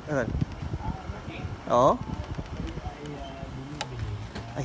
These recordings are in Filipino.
Ano? Oo? Ay.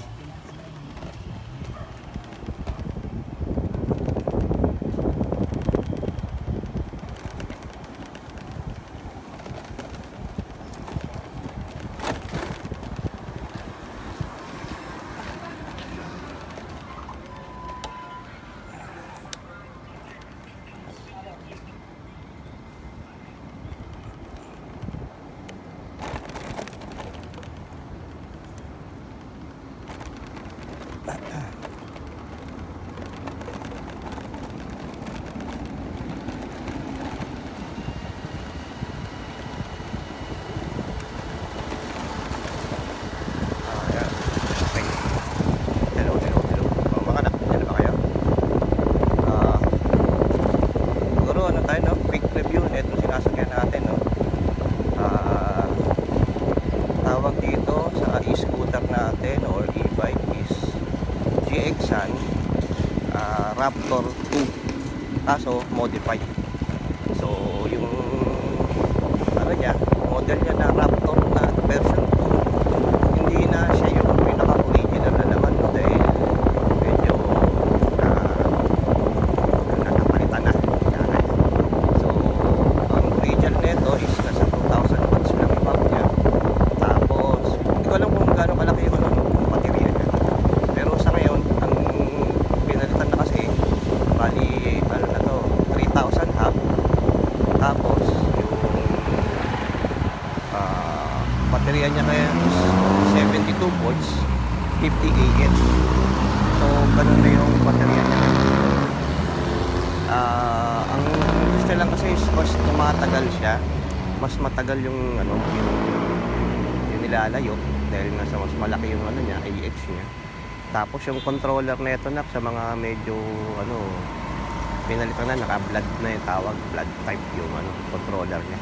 Ayan. Okay. Hello, hello, hello. Mga anak, dyan ba kayo? Ah, siguro ano tayo, no? Quick review na itong sinasakyan natin, no? Ah, tawag dito sa e-scooter natin or e-bike is GXan Raptor 2, kaso modified. So yung ano niya, model niya na Raptor na version 2, hindi na siya yung pinaka original na naman, no? Dahil medyo nakapalitan na. So ang original nito is nasa 2,000 watts lang yung pump niya. Tapos hindi ko alam kung gaano kalaki yung ano, baterya niya, pero sa ngayon ang pinalitan na kasi bali ano na to, 3,000 hub. Tapos yung baterya niya kaya is 72 volts 50 ah. So ganun na yung baterya niya. Ang gusto lang kasi is mas tumatagal siya, mas matagal yung ano, yung nilalayo dahil nasa mas malaki yung ano niya, AX niya. Tapos yung controller nito na sa mga medyo ano, pinalitan na, naka-blood na yung tawag, blood type yung ano, controller niya.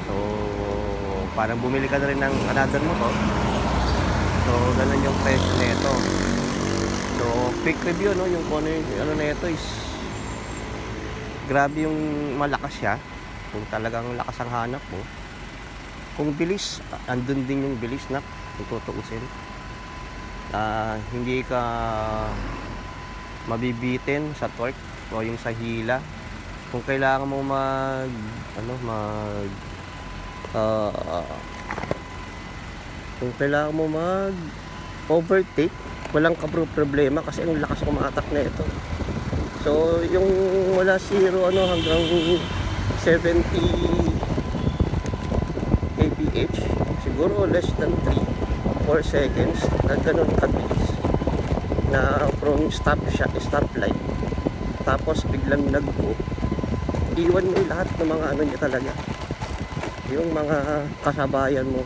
So parang bumili ka na rin ng another motor. So ganun yung presyo nito. So quick review, no, yung ano nito is grabe yung malakas siya. Kung talagang lakas ang hanap mo, kung bilis, andun din yung bilis na kung tutuusin. Hindi ka mabibitin sa torque o yung sa hila. Kung kailangan mo kung kailangan mo mag overtake, walang problema kasi ang lakas umatak na ito. So yung wala 0 hanggang 70 kph, siguro less than 3-4 seconds na ganun kabilis, na from stoplight tapos biglang nag-go, iwan mo yung lahat ng mga ano niya talaga, yung mga kasabayan mo,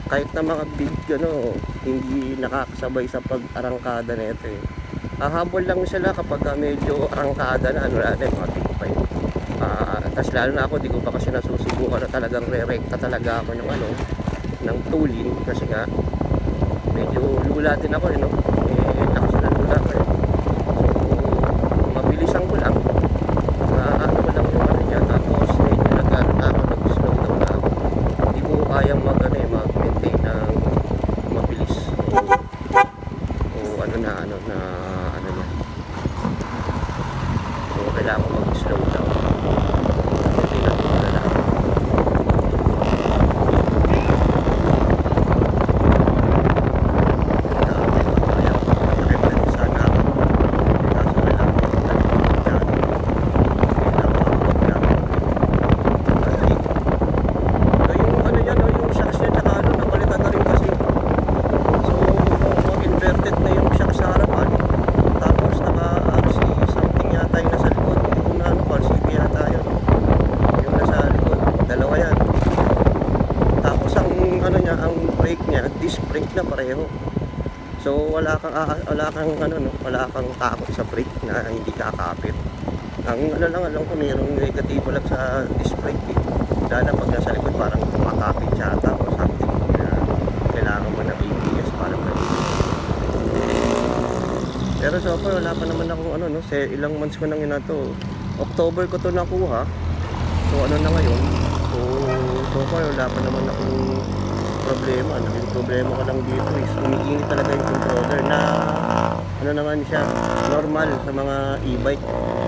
kahit na mga big hindi nakakasabay sa pag-arangkada na ito eh. Hahabol lang sila kapag medyo arangkada na, ano na yung mga big bike. Tapos lalo na ako, di ko pa kasi nasusubukan na talagang re-recta talaga ako ng tulin, kasi nga medyo lula din ako lakas na lula ko mabilisan ko lang, ano ko lang yung ano niya, tapos medyo nag-slow down na ako, hindi ko kayang mag-maintain ng mabilis o ano niya, so kailangan ko mag-slow down. Disc brake na pareho. So wala kang takot sa brake na hindi kakapit. Ang alam ko, mayroong negatibo lang sa disc brake lalo pag nasa likod parang kumakapit siya ata o something na kailangan mo ng ABS para mag-brake. Pero so far wala pa naman akong ilang months ko nang to. October ko to nakuha. So ano na ngayon? So So far, wala pa naman akong problema. Naging problema ko lang dito is umiinit talaga yung controller na ano naman siya, normal sa mga e-bike.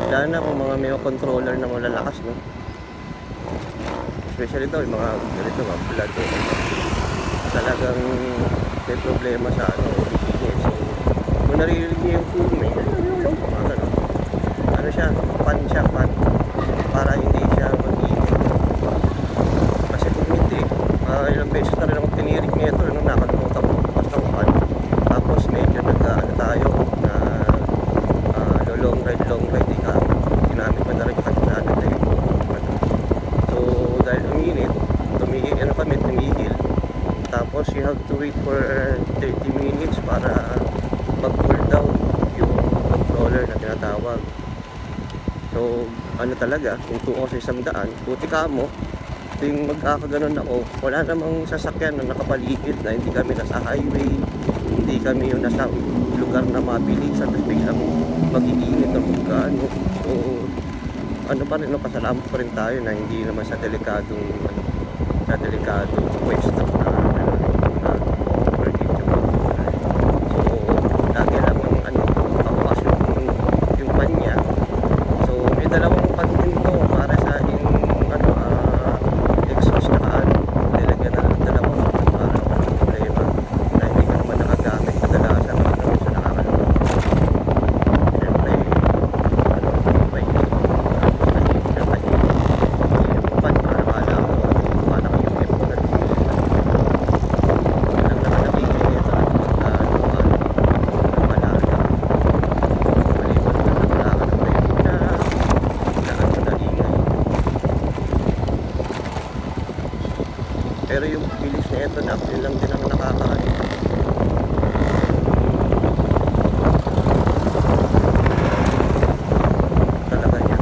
Lalo na kung mga may controller na malalakas, no? Especially daw yung mga ganito, mga blood. Talagang may problema sa ano, umiinit. So, kung naririnig niyo yung humi, mga ganun. Ano siya, fan siya, fan. Para hindi siya mag-init. Kasi kung hindi, ilang beses na rin ako tinirik niya ito, nung nakalimutan ko basta ang fan. Tapos medyo nag-ano tayo na long ride ka. Ginamit ko na rin kanina na yung so dahil uminit, tumigil. Tapos you have to wait for 30 minutes para mag-cool down yung controller na tinatawag. So ano talaga, kung tungo sa 100, buti ka mo yung magkakaganon ako, wala namang sasakyan na nakapaligid na hindi kami nasa highway, hindi kami yung nasa lugar na mabilisan tapos biglang mag-iinit ng magkano. So ano pa rin, no, pasalamat pa rin tayo na hindi naman sa delikadong pwesto na so lagi lang yung kabukas yung pan niya. So may dalawang pan din to para sa exhaust na nilagyan na dalawang para walang problema na hindi ka naman nakagamit kadalasan pag naman siya nakakalunod. Siyempre may yung pan para kala ko para kayong epo na walang nakalagay nito malaga maliban na nakalaka ng baby na ingay. Pero yung bilis na ito na yun lang din ang nakakaano. Talaga niya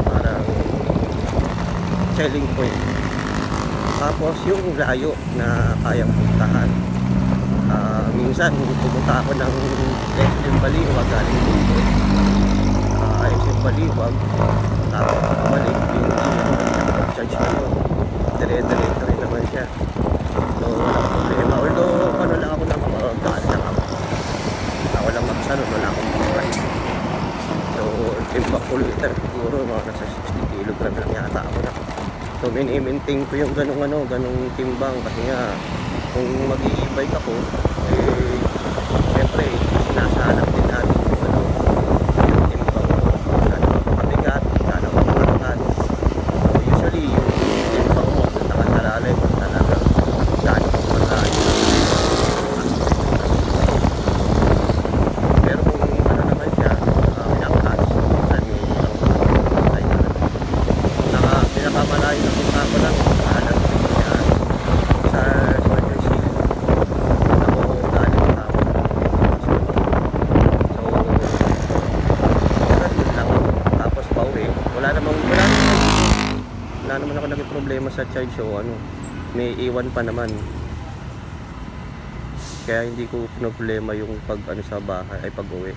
parang selling point. Tapos yung layo na kayang puntahan, minsan pumunta ako ng SM Baliwag galing dito, SM Baliwag tapos balik yung charge ko yun, dire-diretso rin naman siya. So walang problema, although ano lang ako ng gaan lang ako walang magsano, wala akong makakain. So timbak ko liter siguro mga nasa 60 kilogram lang yata ako na. So mini-maintain ko yung ganong timbang kasi nga kung mag-i-bike ako siyempre sinasahanap din natin yung timbang mabigat, gano'ng mabigat. So usually yung timbang mo kung nakasalalay mo talaga gano'ng mabigat. Pero kung ano naman siya pinakakas minsan yung pinakamalayo na punta ko lang alam niya sa Soldier Shield ako galing ako. So yun lang, tapos pauwi wala naman ako naging problema sa charge. So may iwan pa naman kaya hindi ko problema yung pag sa bahay ay pag-uwi.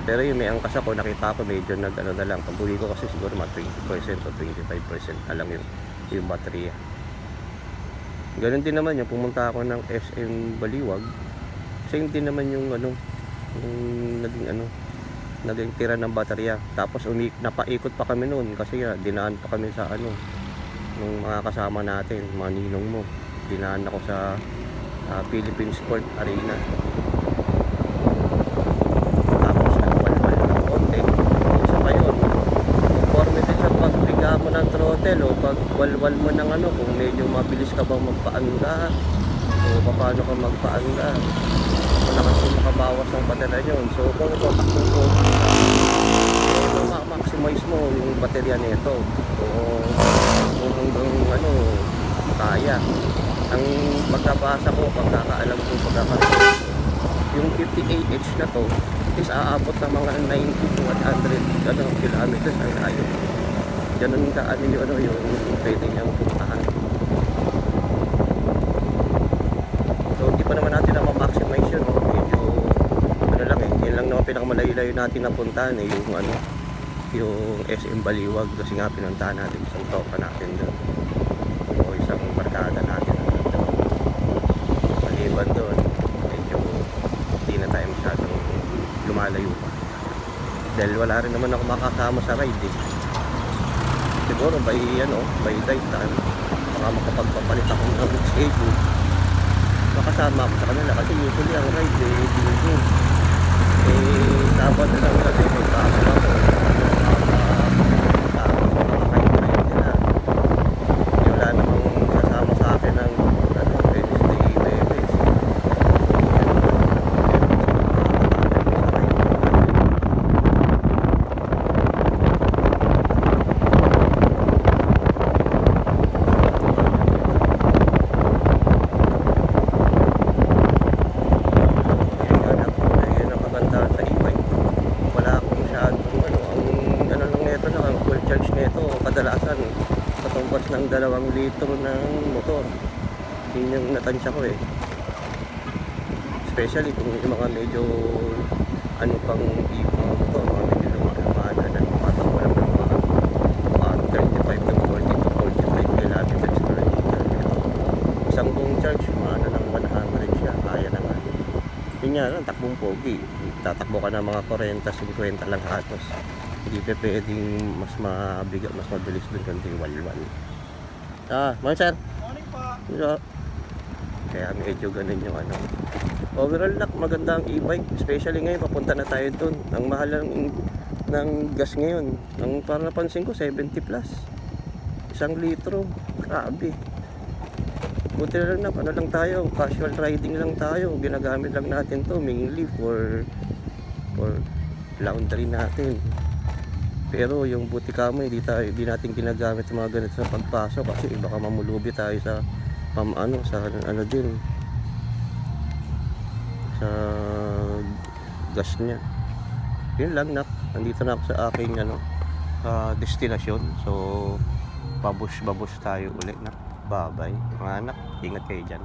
Pero yung may angkas ako, nakita ko medyo na lang. Pag-uwi ko kasi siguro mga 20% o 25% na lang yung baterya. Ganun din naman yung pumunta ako ng SM Baliwag. Same din naman yung naging tira ng baterya. Tapos napaikot pa kami noon kasi dinaan pa kami sa nung mga kasama natin, mga ninong mo. Dinaan ako sa Philippine Sport Arena. Mo ng throttle o pag walwal mo ng kung medyo mabilis ka bang magpaanda o paano ka magpaanda kung makabawas ng baterya yun. So kung tatakbo ko ma-maximize mo yung baterya nito o kung hanggang kaya. Ang pagkabasa ko, pagkakaalam ko, yung 50Ah na to is aabot ng mga 90 to 100 kilometers ang layo. Ganun ka yung pwede niyang puntahan. So hindi pa naman natin na ma-maximize yun. Medyo yun lang naman pinakamalayo-layo natin na puntahan yung SM Baliwag kasi nga pinuntahan natin isang tropa natin doon. kalsada natin ito. Maliban doon, medyo hindi na tayo masyadong lumalayo pa. Dahil wala rin naman ako makakasama sa ride eh. Siguro by date time, baka makapagpapalit ako ng schedule. Makasama ako sa kanila kasi usually ang ride eh, dito. Eh, dapat na lang kasi magkakasama ako. Wala namang sasama sa akin ng Wednesday, Bebes. Yun ang kagandahan sa e-bike. Wala akong masyadong ang lang nito na ang full charge nito kadalasan katumbas ng 2 litro ng motor. Yun yung natansya ko eh. Especially kung yung mga medyo pang ibang motor, mga medyo lumana na patakbo lang ng mga 35 to 40 to 45 kilometers per liter. Isang buong charge, ng 100 siya, kaya naman. Yun nga lang, takbong pogi. Tatakbo ka ng mga 40-50 lang hatos. Hindi pa pwedeng mas mabigat, mas mabilis dun kundi walwal. Morning sir. Morning pa. Kaya medyo ganun yung Overall maganda ang e-bike. Especially ngayon, papunta na tayo dun. Ang mahal ng gas ngayon. Ang parang napansin ko, 70 plus. 1 litro. Grabe. Buti na lang tayo, casual riding lang tayo. Ginagamit lang natin to mainly for laundry natin. Pero yung buti kamo hindi natin ginagamit sa mga ganito sa pagpasok kasi baka mamulubi tayo sa din sa gas niya. Yun lang nandito na ako sa aking destinasyon. So babush tayo ulit Bye-bye. Mga anak, ingat kayo dyan.